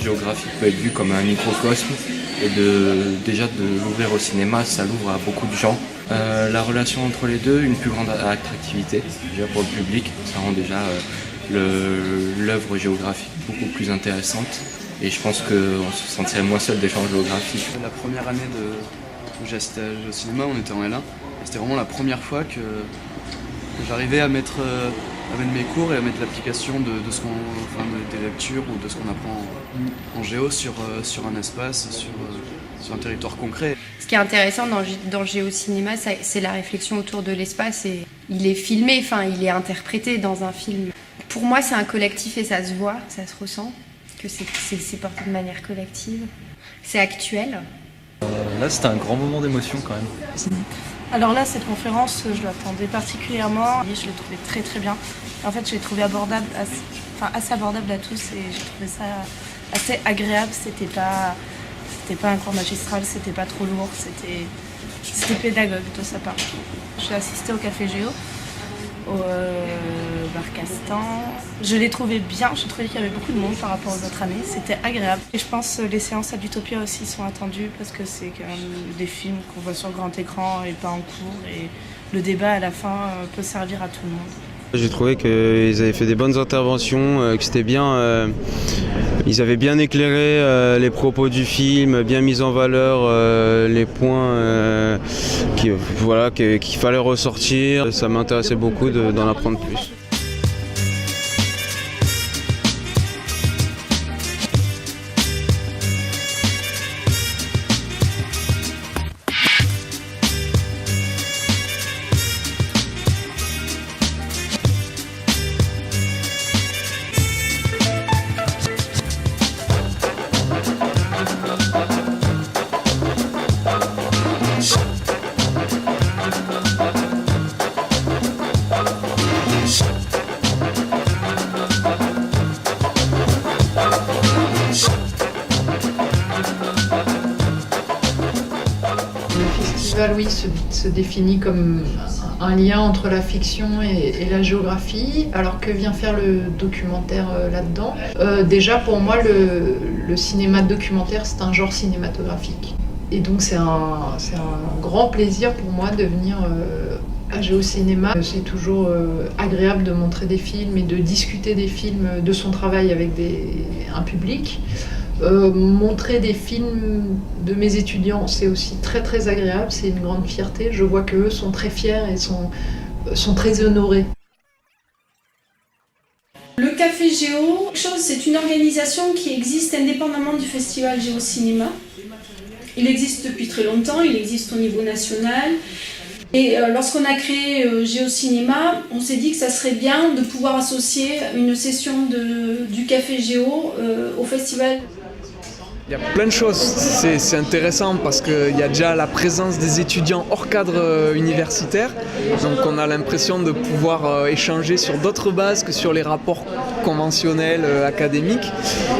géographie peut être vue comme un microcosme et déjà de l'ouvrir au cinéma, ça l'ouvre à beaucoup de gens. La relation entre les deux, une plus grande attractivité déjà pour le public, ça rend déjà l'œuvre géographique beaucoup plus intéressante et je pense qu'on se sentirait moins seul d'échanges géographiques. La première année où j'ai assisté au cinéma, on était en L1, c'était vraiment la première fois que j'arrivais à mettre mes cours et à mettre l'application des lectures ou de ce qu'on apprend en géo sur un espace, sur un territoire concret. Ce qui est intéressant dans Géocinéma, c'est la réflexion autour de l'espace et il est filmé, il est interprété dans un film. Pour moi, c'est un collectif et ça se voit, ça se ressent, que c'est porté de manière collective. C'est actuel. Là, c'était un grand moment d'émotion quand même. Alors là, cette conférence, je l'attendais particulièrement. Je l'ai trouvée très très bien. En fait, je l'ai trouvée assez abordable à tous et j'ai trouvé ça assez agréable. C'était pas un cours magistral, c'était pas trop lourd, c'était pédagogue de sa part. J'ai assisté au Café Géo, au Bar Castan. Je l'ai trouvé bien, je trouvais qu'il y avait beaucoup de monde par rapport aux autres années, c'était agréable. Et je pense que les séances à l'Utopia aussi sont attendues parce que c'est quand même des films qu'on voit sur grand écran et pas en cours et le débat à la fin peut servir à tout le monde. J'ai trouvé qu'ils avaient fait des bonnes interventions, que c'était bien. Ils avaient bien éclairé les propos du film, bien mis en valeur les points qu'il fallait ressortir. Ça m'intéressait beaucoup d'en apprendre plus. Le festival, oui, se définit comme un lien entre la fiction et la géographie. Alors que vient faire le documentaire là-dedans? Déjà, pour moi, le cinéma documentaire, c'est un genre cinématographique. Et donc, c'est un grand plaisir pour moi de venir à Géocinéma. C'est toujours agréable de montrer des films et de discuter des films, de son travail avec un public. Montrer des films de mes étudiants, c'est aussi très très agréable, c'est une grande fierté. Je vois qu'eux sont très fiers et sont très honorés. Le Café Géo, c'est une organisation qui existe indépendamment du Festival Géocinéma. Il existe depuis très longtemps, il existe au niveau national. Et lorsqu'on a créé Géocinéma, on s'est dit que ça serait bien de pouvoir associer une session du Café Géo au festival. Il y a plein de choses, c'est intéressant parce qu'il y a déjà la présence des étudiants hors cadre universitaire, donc on a l'impression de pouvoir échanger sur d'autres bases que sur les rapports conventionnels académiques,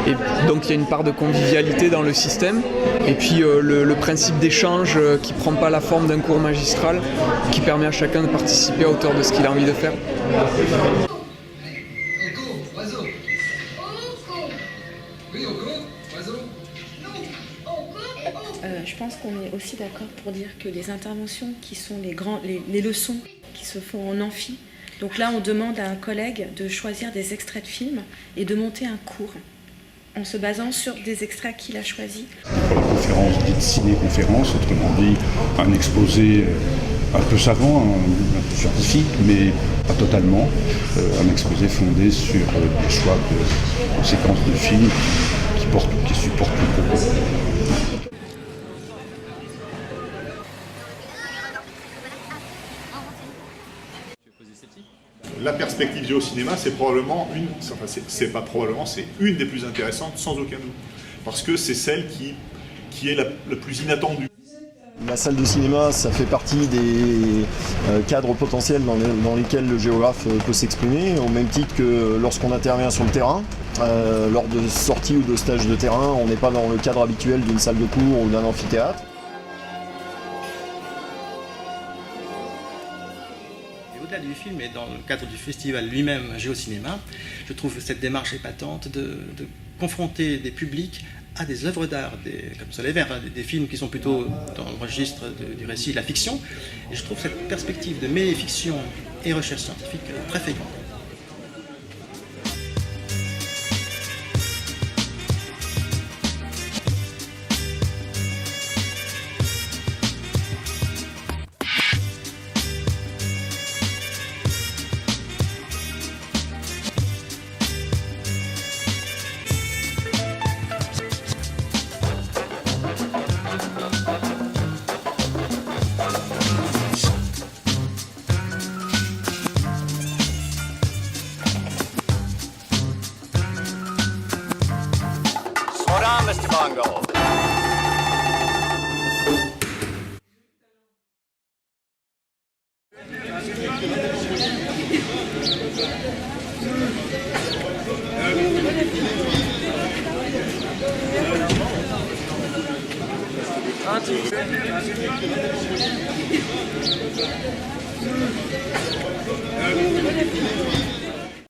et donc il y a une part de convivialité dans le système, et puis le principe d'échange qui ne prend pas la forme d'un cours magistral, qui permet à chacun de participer à hauteur de ce qu'il a envie de faire. Je pense qu'on est aussi d'accord pour dire que les interventions qui sont les leçons qui se font en amphi, donc là on demande à un collègue de choisir des extraits de films et de monter un cours en se basant sur des extraits qu'il a choisis. La conférence dite ciné-conférence, autrement dit un exposé un peu savant, un peu scientifique, mais pas totalement, un exposé fondé sur des choix de séquences de films qui supportent le propos. La perspective Géocinéma, c'est une des plus intéressantes, sans aucun doute. Parce que c'est celle qui est la plus inattendue. La salle de cinéma, ça fait partie des cadres potentiels dans lesquels le géographe peut s'exprimer, au même titre que lorsqu'on intervient sur le terrain. Lors de sorties ou de stages de terrain, on n'est pas dans le cadre habituel d'une salle de cours ou d'un amphithéâtre. Et au-delà du du film, mais dans le cadre du festival lui-même, Géocinéma, je trouve cette démarche épatante de confronter des publics à des œuvres d'art, comme Soleil Vert, des films qui sont plutôt dans le registre du récit, de la fiction. Et je trouve cette perspective de mêler fiction et recherche scientifique très féconde. Hold on, Mr. Bongo. Un,